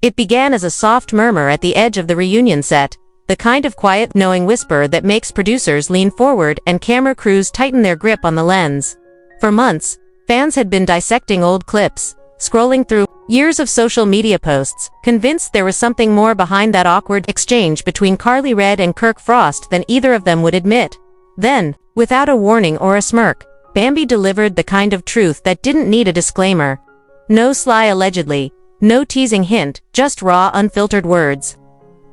It began as a soft murmur at the edge of the reunion set, the kind of quiet, knowing whisper that makes producers lean forward and camera crews tighten their grip on the lens. For months, fans had been dissecting old clips, scrolling through years of social media posts, convinced there was something more behind that awkward exchange between Karlie Redd and Kirk Frost than either of them would admit. Then, without a warning or a smirk, Bambi delivered the kind of truth that didn't need a disclaimer. No sly allegedly, no teasing hint, just raw, unfiltered words.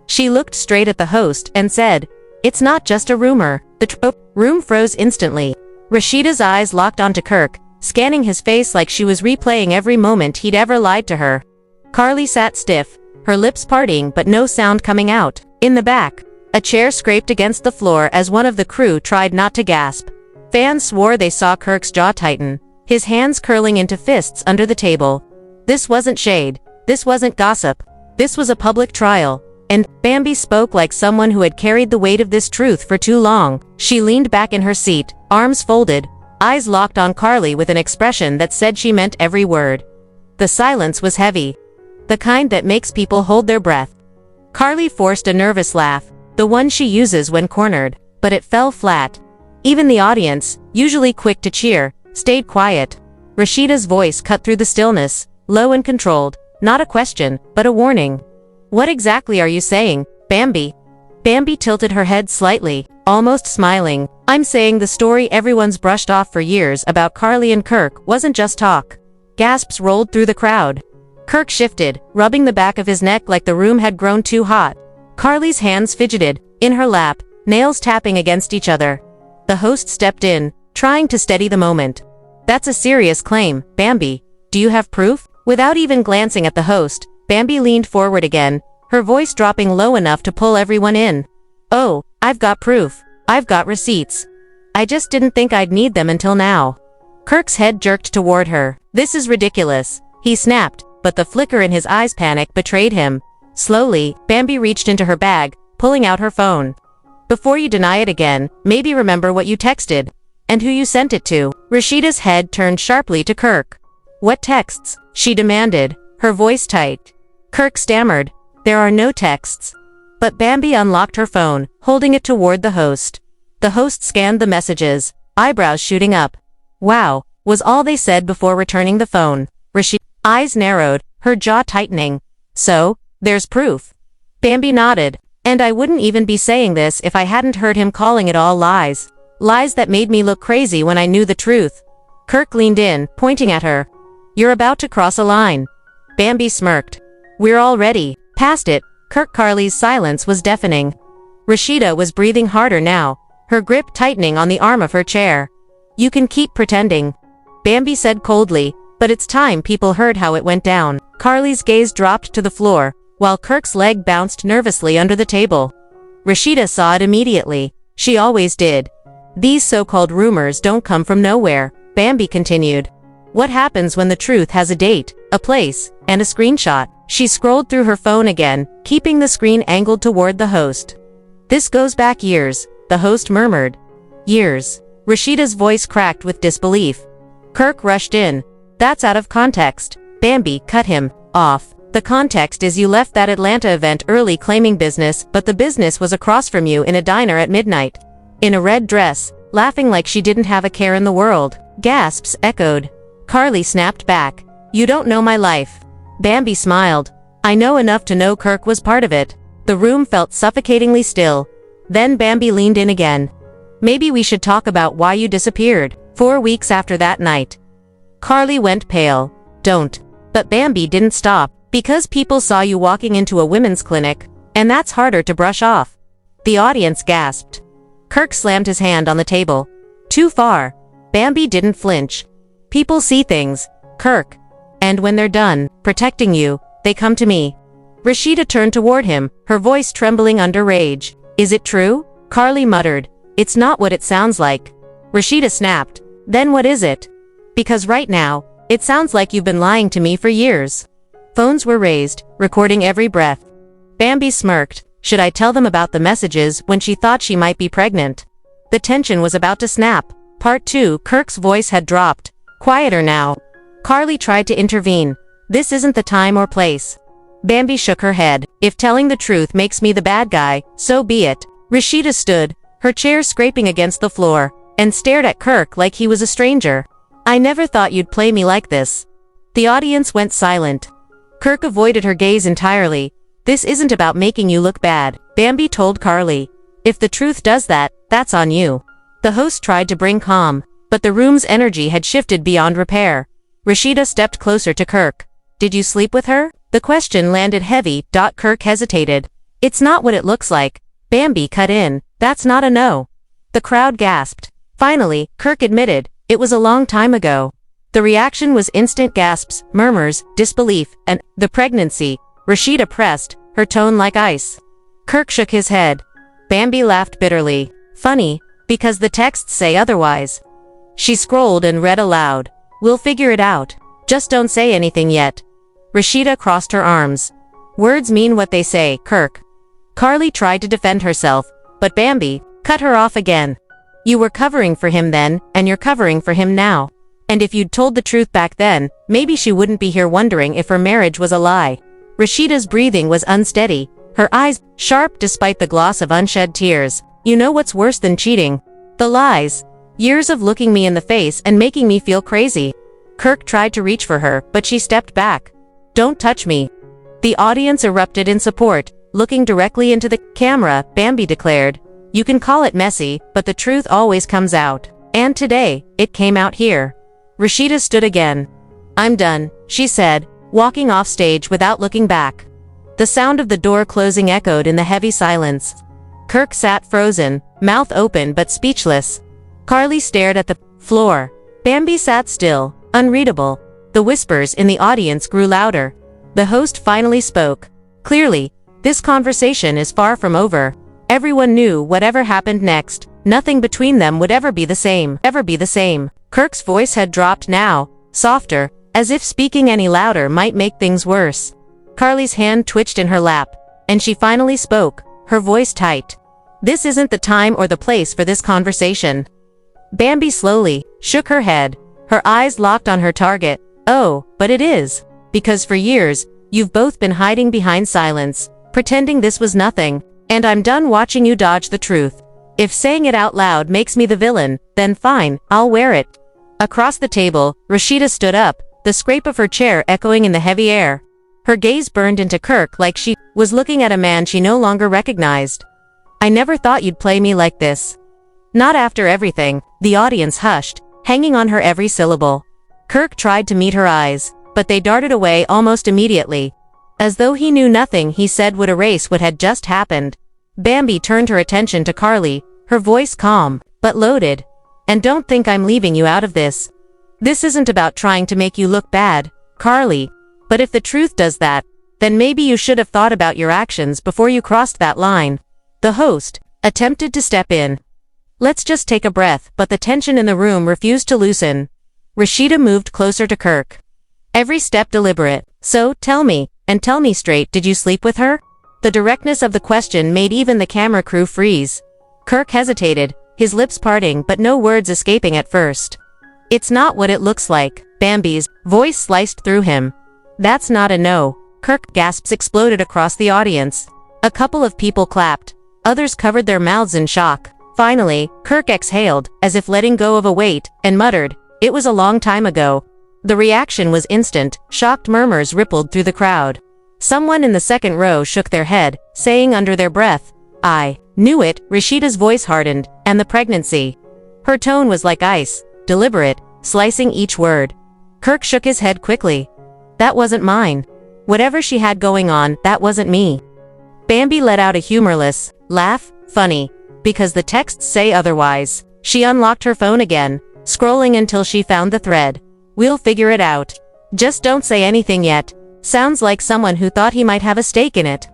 She looked straight at the host and said, "It's not just a rumor." The room froze instantly. Rasheeda's eyes locked onto Kirk, scanning his face like she was replaying every moment he'd ever lied to her. Karlie sat stiff, her lips parting but no sound coming out. In the back, a chair scraped against the floor as one of the crew tried not to gasp. Fans swore they saw Kirk's jaw tighten, his hands curling into fists under the table. This wasn't shade, this wasn't gossip, this was a public trial. And Bambi spoke like someone who had carried the weight of this truth for too long. She leaned back in her seat, arms folded, eyes locked on Karlie with an expression that said she meant every word. The silence was heavy, the kind that makes people hold their breath. Karlie forced a nervous laugh, the one she uses when cornered, but it fell flat. Even the audience, usually quick to cheer, stayed quiet. Rasheeda's voice cut through the stillness, low and controlled, not a question, but a warning. "What exactly are you saying, Bambi?" Bambi tilted her head slightly, almost smiling. "I'm saying the story everyone's brushed off for years about Karlie and Kirk wasn't just talk." Gasps rolled through the crowd. Kirk shifted, rubbing the back of his neck like the room had grown too hot. Karlie's hands fidgeted, in her lap, nails tapping against each other. The host stepped in, trying to steady the moment. "That's a serious claim, Bambi. Do you have proof?" Without even glancing at the host, Bambi leaned forward again, her voice dropping low enough to pull everyone in. "Oh, I've got proof. I've got receipts. I just didn't think I'd need them until now." Kirk's head jerked toward her. "This is ridiculous," he snapped, but the flicker in his eyes' panic betrayed him. Slowly, Bambi reached into her bag, pulling out her phone. "Before you deny it again, maybe remember what you texted. And who you sent it to." Rasheeda's head turned sharply to Kirk. "What texts?" she demanded, her voice tight. Kirk stammered, "There are no texts." But Bambi unlocked her phone, holding it toward the host. The host scanned the messages, eyebrows shooting up. "Wow," was all they said before returning the phone. Rasheeda's eyes narrowed, her jaw tightening. "So, there's proof." Bambi nodded. "And I wouldn't even be saying this if I hadn't heard him calling it all lies. Lies that made me look crazy when I knew the truth." Kirk leaned in, pointing at her. "You're about to cross a line." Bambi smirked. "We're already past it." Karlie's silence was deafening. Rasheeda was breathing harder now, her grip tightening on the arm of her chair. "You can keep pretending," Bambi said coldly, "but it's time people heard how it went down." Karlie's gaze dropped to the floor, while Kirk's leg bounced nervously under the table. Rasheeda saw it immediately. She always did. "These so-called rumors don't come from nowhere," Bambi continued. "What happens when the truth has a date, a place, and a screenshot?" She scrolled through her phone again, keeping the screen angled toward the host. "This goes back years," the host murmured. "Years." Rasheeda's voice cracked with disbelief. Kirk rushed in. "That's out of context." Bambi cut him off. "The context is you left that Atlanta event early claiming business, but the business was across from you in a diner at midnight. In a red dress, laughing like she didn't have a care in the world." Gasps echoed. Karlie snapped back. "You don't know my life." Bambi smiled. "I know enough to know Kirk was part of it." The room felt suffocatingly still. Then Bambi leaned in again. "Maybe we should talk about why you disappeared 4 weeks after that night." Karlie went pale. "Don't." But Bambi didn't stop. "Because people saw you walking into a women's clinic, and that's harder to brush off." The audience gasped. Kirk slammed his hand on the table. "Too far." Bambi didn't flinch. "People see things, Kirk. And when they're done protecting you, they come to me." Rasheeda turned toward him, her voice trembling under rage. "Is it true?" Karlie muttered. "It's not what it sounds like." Rasheeda snapped. "Then what is it?" "Because right now, it sounds like you've been lying to me for years." Phones were raised, recording every breath. Bambi smirked. Should I tell them about the messages when she thought she might be pregnant? The tension was about to snap. Part 2. Kirk's voice had dropped. Quieter now. Karlie tried to intervene. "This isn't the time or place." Bambi shook her head. If telling the truth makes me the bad guy, so be it. Rasheeda stood, her chair scraping against the floor, and stared at Kirk like he was a stranger. I never thought you'd play me like this. The audience went silent. Kirk avoided her gaze entirely. This isn't about making you look bad, Bambi told Karlie. If the truth does that, that's on you. The host tried to bring calm, but the room's energy had shifted beyond repair. Rasheeda stepped closer to Kirk. Did you sleep with her? The question landed heavy. Kirk hesitated. It's not what it looks like. Bambi cut in. That's not a no. The crowd gasped. Finally, Kirk admitted, it was a long time ago. The reaction was instant gasps, murmurs, disbelief, and the pregnancy. Rasheeda pressed, her tone like ice. Kirk shook his head. Bambi laughed bitterly. Funny, because the texts say otherwise. She scrolled and read aloud. We'll figure it out. Just don't say anything yet. Rasheeda crossed her arms. Words mean what they say, Kirk. Karlie tried to defend herself, but Bambi cut her off again. You were covering for him then, and you're covering for him now. And if you'd told the truth back then, maybe she wouldn't be here wondering if her marriage was a lie. Rasheeda's breathing was unsteady, her eyes sharp despite the gloss of unshed tears. You know what's worse than cheating? The lies. Years of looking me in the face and making me feel crazy. Kirk tried to reach for her, but she stepped back. Don't touch me. The audience erupted in support. Looking directly into the camera, Bambi declared, you can call it messy, but the truth always comes out. And today, it came out here. Rasheeda stood again. I'm done, she said, walking off stage without looking back. The sound of the door closing echoed in the heavy silence. Kirk sat frozen, mouth open but speechless. Karlie stared at the floor. Bambi sat still, unreadable. The whispers in the audience grew louder. The host finally spoke. Clearly, this conversation is far from over. Everyone knew whatever happened next, nothing between them would ever be the same. Kirk's voice had dropped now, softer, as if speaking any louder might make things worse. Karlie's hand twitched in her lap, and she finally spoke, her voice tight. This isn't the time or the place for this conversation. Bambi slowly shook her head, her eyes locked on her target. Oh, but it is. Because for years, you've both been hiding behind silence, pretending this was nothing, and I'm done watching you dodge the truth. If saying it out loud makes me the villain, then fine, I'll wear it. Across the table, Rasheeda stood up, the scrape of her chair echoing in the heavy air. Her gaze burned into Kirk like she was looking at a man she no longer recognized. I never thought you'd play me like this. Not after everything. The audience hushed, hanging on her every syllable. Kirk tried to meet her eyes, but they darted away almost immediately. As though he knew nothing he said would erase what had just happened. Bambi turned her attention to Karlie, her voice calm, but loaded. And don't think I'm leaving you out of this. This isn't about trying to make you look bad, Karlie. But if the truth does that, then maybe you should have thought about your actions before you crossed that line. The host attempted to step in. Let's just take a breath, but the tension in the room refused to loosen. Rasheeda moved closer to Kirk. Every step deliberate. So, tell me, and tell me straight, did you sleep with her? The directness of the question made even the camera crew freeze. Kirk hesitated, his lips parting but no words escaping at first. It's not what it looks like. Bambi's voice sliced through him. That's not a no. Kirk gasps exploded across the audience. A couple of people clapped. Others covered their mouths in shock. Finally, Kirk exhaled, as if letting go of a weight, and muttered, it was a long time ago. The reaction was instant. Shocked murmurs rippled through the crowd. Someone in the second row shook their head, saying under their breath, I knew it. Rasheeda's voice hardened, and the pregnancy. Her tone was like ice, deliberate, slicing each word. Kirk shook his head quickly. That wasn't mine. Whatever she had going on, that wasn't me. Bambi let out a humorless laugh, funny, because the texts say otherwise. She unlocked her phone again, scrolling until she found the thread. We'll figure it out. Just don't say anything yet. Sounds like someone who thought he might have a stake in it.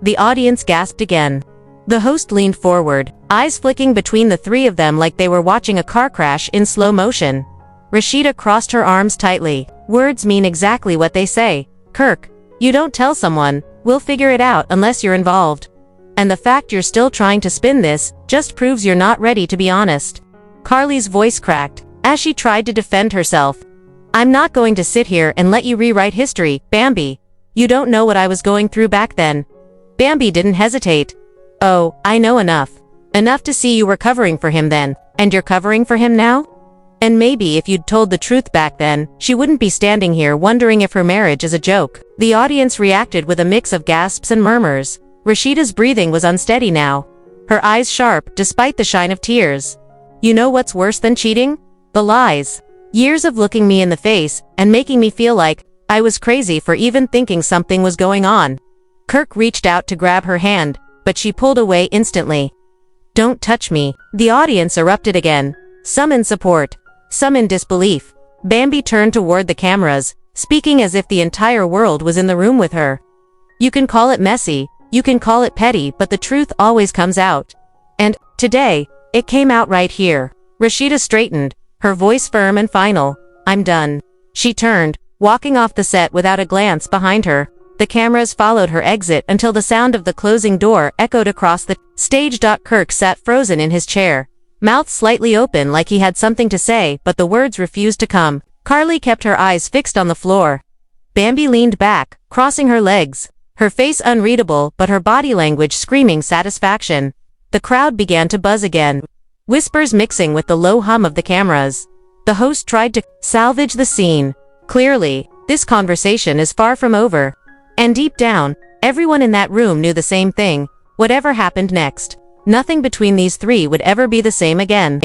The audience gasped again. The host leaned forward, eyes flicking between the three of them like they were watching a car crash in slow motion. Rasheeda crossed her arms tightly. Words mean exactly what they say. Kirk, you don't tell someone, we'll figure it out unless you're involved. And the fact you're still trying to spin this just proves you're not ready to be honest. Karlie's voice cracked, as she tried to defend herself. I'm not going to sit here and let you rewrite history, Bambi. You don't know what I was going through back then. Bambi didn't hesitate. Oh, I know enough. Enough to see you were covering for him then, and you're covering for him now? And maybe if you'd told the truth back then, she wouldn't be standing here wondering if her marriage is a joke. The audience reacted with a mix of gasps and murmurs. Rasheeda's breathing was unsteady now, her eyes sharp despite the shine of tears. You know what's worse than cheating? The lies. Years of looking me in the face and making me feel like I was crazy for even thinking something was going on. Kirk reached out to grab her hand, but she pulled away instantly. Don't touch me. The audience erupted again, some in support, some in disbelief. Bambi turned toward the cameras, speaking as if the entire world was in the room with her. You can call it messy, you can call it petty, but the truth always comes out. And, today, it came out right here. Rasheeda straightened, her voice firm and final. I'm done. She turned, walking off the set without a glance behind her. The cameras followed her exit until the sound of the closing door echoed across the stage. Kirk sat frozen in his chair, mouth slightly open like he had something to say, but the words refused to come. Karlie kept her eyes fixed on the floor. Bambi leaned back, crossing her legs, her face unreadable but her body language screaming satisfaction. The crowd began to buzz again, whispers mixing with the low hum of the cameras. The host tried to salvage the scene. Clearly, this conversation is far from over. And deep down, everyone in that room knew the same thing. Whatever happened next, nothing between these three would ever be the same again.